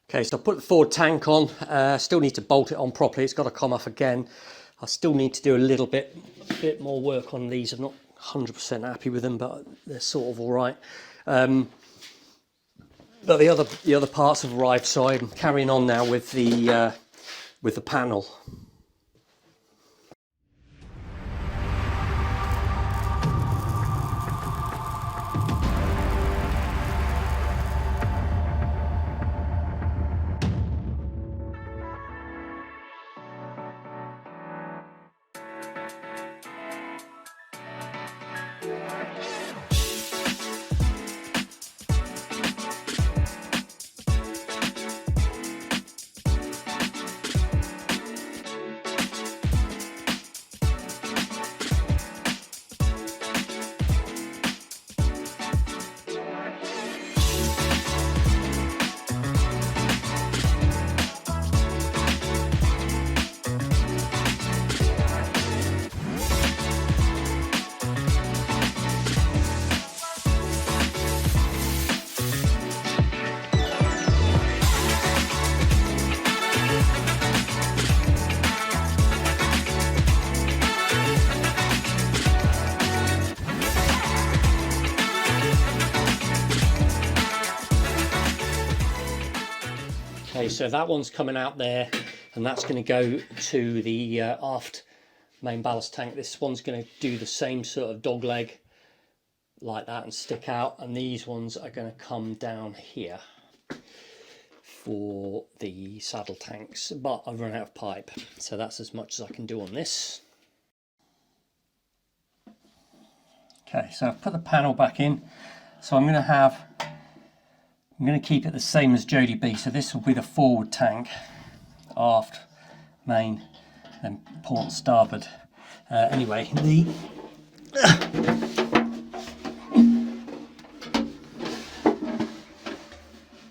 Okay, so I put the forward tank on, still need to bolt it on properly, it's got to come off again. I still need to do a bit more work on these. I'm not 100% happy with them, but they're sort of all right. But the other parts have arrived, so I'm carrying on now with the panel. Okay, so that one's coming out there, and that's going to go to the aft main ballast tank. This one's going to do the same sort of dog leg like that and stick out, and these ones are going to come down here for the saddle tanks, but I've run out of pipe, so that's as much as I can do on this. Okay, so I've put the panel back in, so I'm going to keep it the same as Jody B. So this will be the forward tank, aft, main, and port and starboard. Anyway,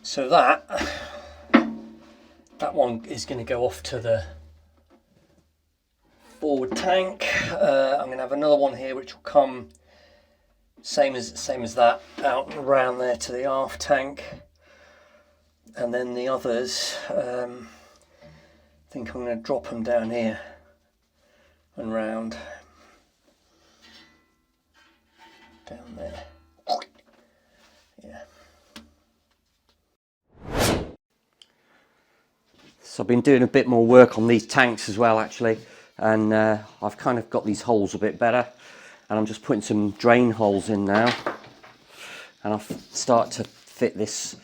so that one is going to go off to the forward tank. I'm going to have another one here which will come same as that out and around there to the aft tank, and then the others I think I'm going to drop them down here and round down there. Yeah. So I've been doing a bit more work on these tanks as well actually, and I've kind of got these holes a bit better, and I'm just putting some drain holes in now, and I've started to fit this,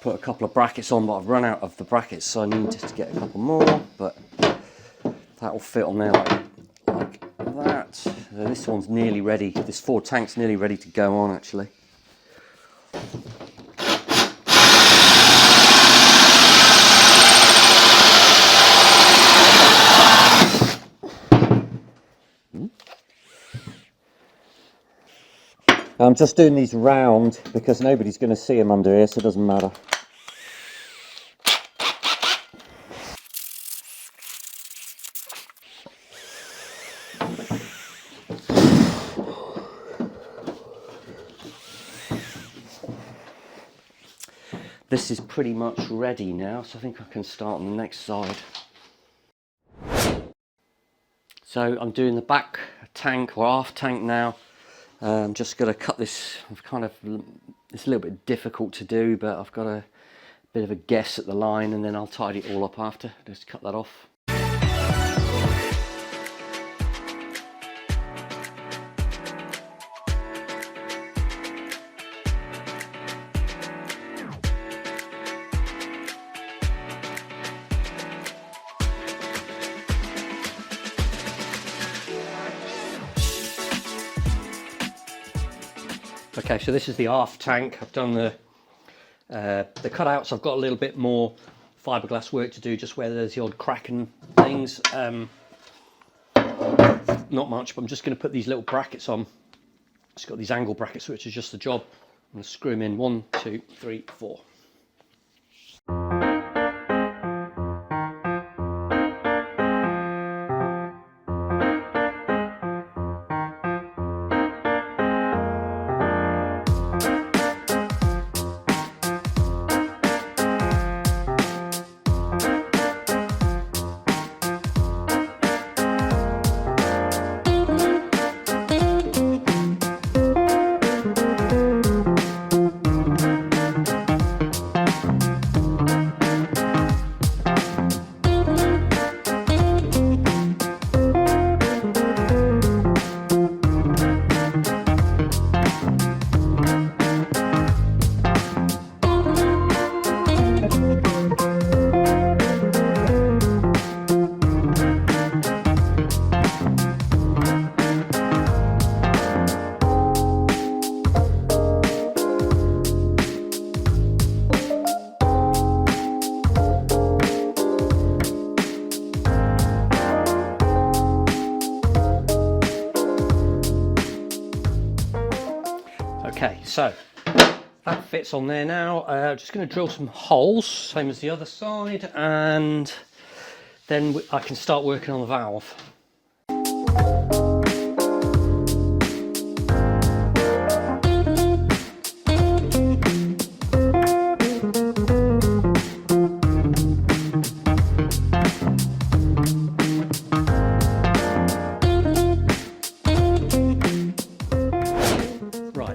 put a couple of brackets on, but I've run out of the brackets, so I need to get a couple more, but that will fit on there like that. So this one's nearly ready, this forward tank's nearly ready to go on actually. I'm just doing these round because nobody's going to see them under here, so it doesn't matter. This is pretty much ready now, so I think I can start on the next side. So I'm doing the back tank or aft tank now. I'm just going to cut this. It's a little bit difficult to do, but I've got a bit of a guess at the line, and then I'll tidy it all up after. Just cut that off. Okay, so this is the aft tank. I've done the cutouts. I've got a little bit more fiberglass work to do, just where there's the odd crack and things. Not much, but I'm just going to put these little brackets on. It's got these angle brackets, which is just the job. I'm going to screw them in 1, 2, 3, 4. so that fits on there now. Just going to drill some holes, same as the other side, and then I can start working on the valve.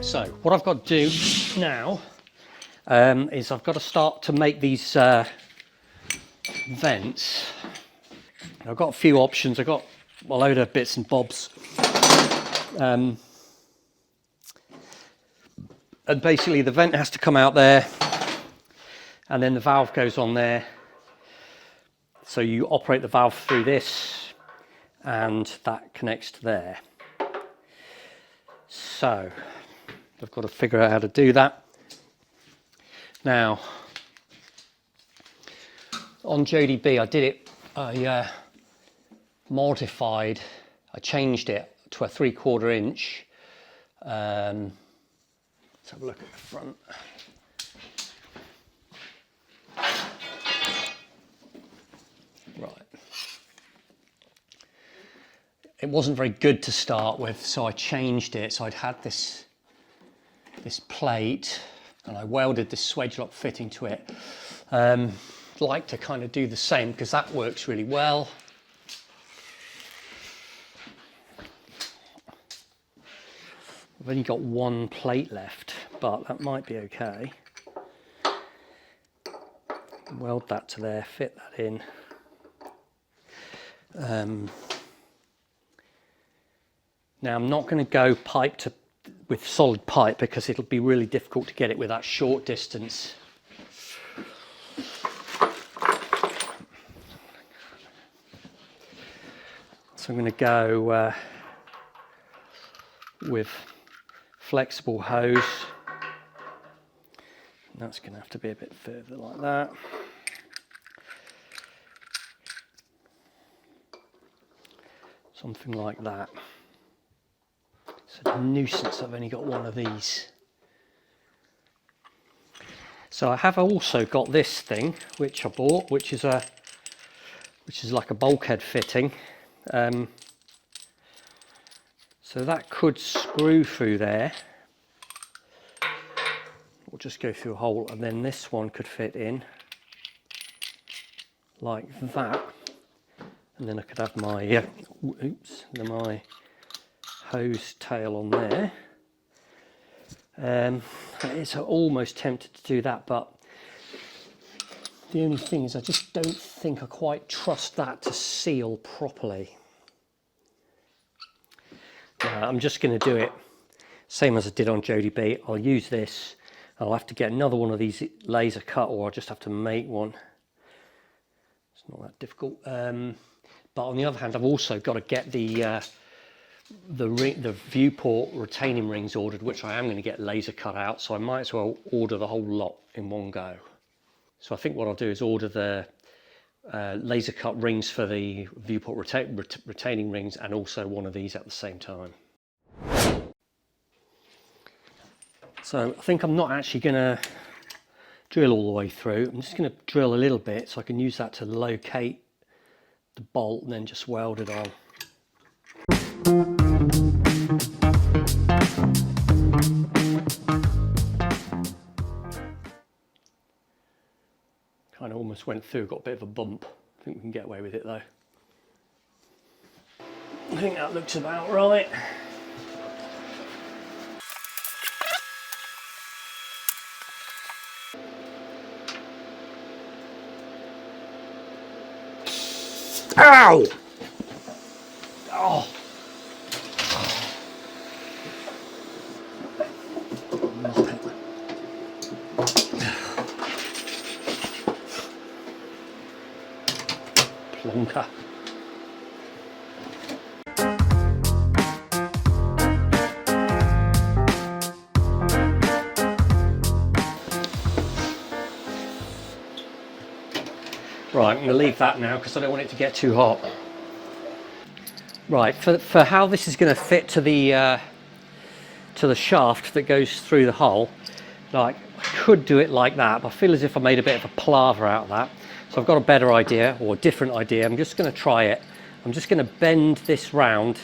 So what I've got to do now is I've got to start to make these vents. I've got a few options. I've got a load of bits and bobs. And basically the vent has to come out there and then the valve goes on there. So you operate the valve through this and that connects to there. So I've got to figure out how to do that. Now, on JDB, I did it, I modified, I changed it to a 3/4 inch. Let's have a look at the front. Right. It wasn't very good to start with, so I changed it. So I'd had this plate and I welded this swedge lock fitting to it. Like to kind of do the same because that works really well. I've only got one plate left, but that might be okay. Weld that to there, fit that in. Now I'm not going to go pipe to with solid pipe because it'll be really difficult to get it with that short distance. So I'm going to go with flexible hose. That's going to have to be a bit further like that. Something like that. It's a nuisance I've only got one of these. So I have also got this thing which I bought, which is like a bulkhead fitting. So that could screw through there, or just go through a hole, and then this one could fit in like that, and then I could have my my hose tail on there. It's almost tempted to do that, but the only thing is I just don't think I quite trust that to seal properly. I'm just going to do it same as I did on JDB. I'll use this. I'll have to get another one of these laser cut, or I'll just have to make one. It's not that difficult. But on the other hand, I've also got to get the viewport retaining rings ordered, which I am going to get laser cut out, so I might as well order the whole lot in one go. So I think what I'll do is order the laser cut rings for the viewport retaining rings, and also one of these at the same time. So I think I'm not actually going to drill all the way through. I'm just going to drill a little bit so I can use that to locate the bolt and then just weld it on. Kind of almost went through, got a bit of a bump. I think we can get away with it though. I think that looks about right. Ow! Oh! Plonker. Right, I'm going to leave that now because I don't want it to get too hot. Right, for how this is going to fit to the to the shaft that goes through the hole. Like, I could do it like that, but I feel as if I made a bit of a palaver out of that. So I've got a better idea, or a different idea. I'm just going to try it. I'm just going to bend this round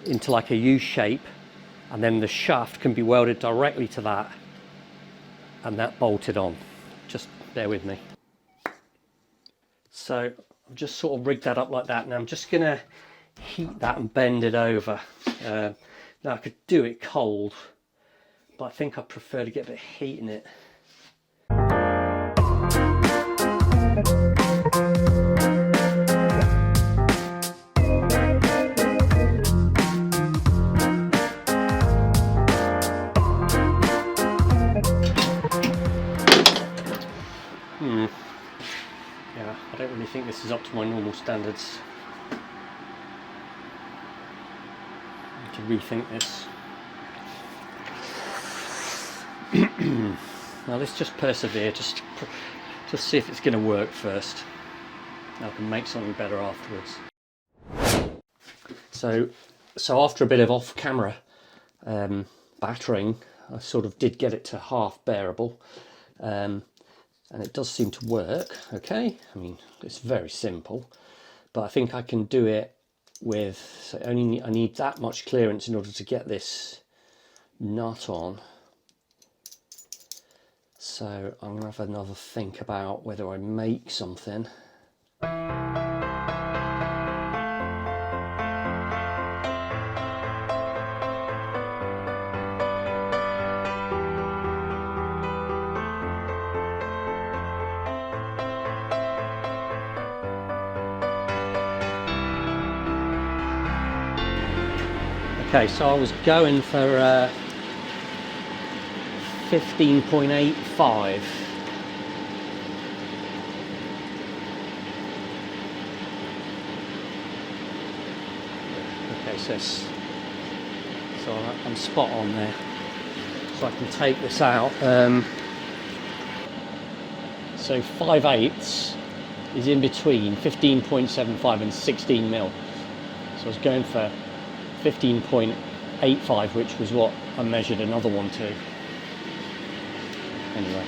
into like a U shape, and then the shaft can be welded directly to that, and that bolted on. Just bear with me. So I've just sort of rigged that up like that. Now I'm just going to heat that and bend it over. Now I could do it cold, but I think I prefer to get a bit of heat in it. Yeah, I don't really think this is up to my normal standards. I need to rethink this. Now let's just persevere, just see if it's going to work first. I can make something better afterwards. So after a bit of off-camera battering, I sort of did get it to half bearable, and it does seem to work. Okay, I mean, it's very simple, but I think I can do it with, so I need that much clearance in order to get this nut on. So I'm gonna have another think about whether I make something. Okay, so I was going for 15.85. Okay, so I'm spot on there. So I can take this out. So 5/8 is in between 15.75 and 16 mil. So I was going for 15.85, which was what I measured another one to. Anyway.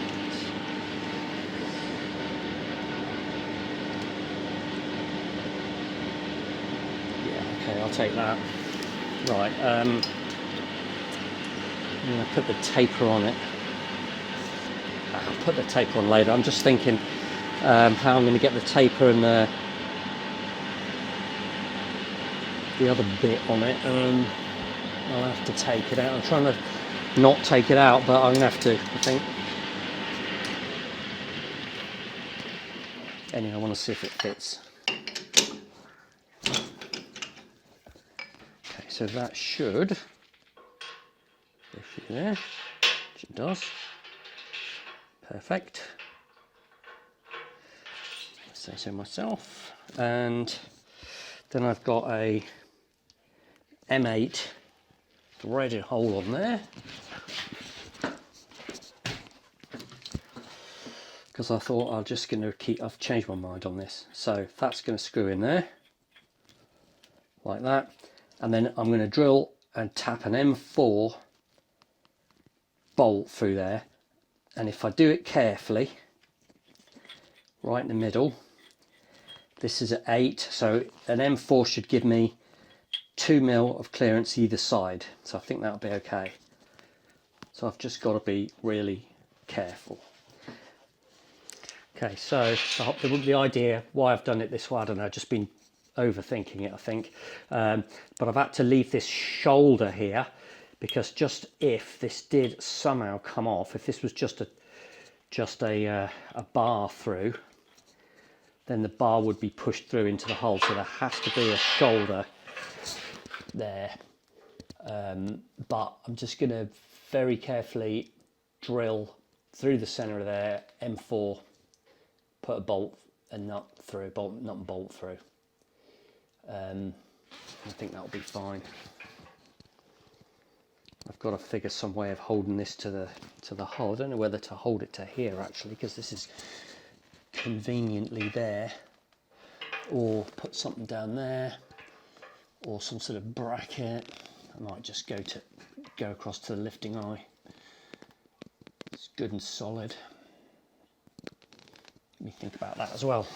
Yeah, okay, I'll take that. Right, I'm going to put the taper on it. I'll put the taper on later. I'm just thinking how I'm going to get the taper and the other bit on it. I'll have to take it out. I'm trying to not take it out, but I'm going to have to, I think. Anyway, I want to see if it fits. Okay, so that should go through there, which it does. Perfect. I say so myself. And then I've got a M8 threaded hole on there, because I thought I'm just going to I've changed my mind on this. So that's going to screw in there like that, and then I'm going to drill and tap an M4 bolt through there, and if I do it carefully, right in the middle, this is at 8, so an M4 should give me 2 mil of clearance either side, so I think that'll be okay. So I've just got to be really careful. Okay, so the idea why I've done it this way, I don't know, just been overthinking it, I think. But I've had to leave this shoulder here, because just if this did somehow come off, if this was just a bar through, then the bar would be pushed through into the hole. So there has to be a shoulder there. But I'm just going to very carefully drill through the center of there, M4, put a bolt and nut through, nut and bolt through. I think that'll be fine. I've got to figure some way of holding this to the hole. I don't know whether to hold it to here actually, because this is conveniently there, or put something down there, or some sort of bracket. I might just go to go across to the lifting eye. It's good and solid. Let me think about that as well.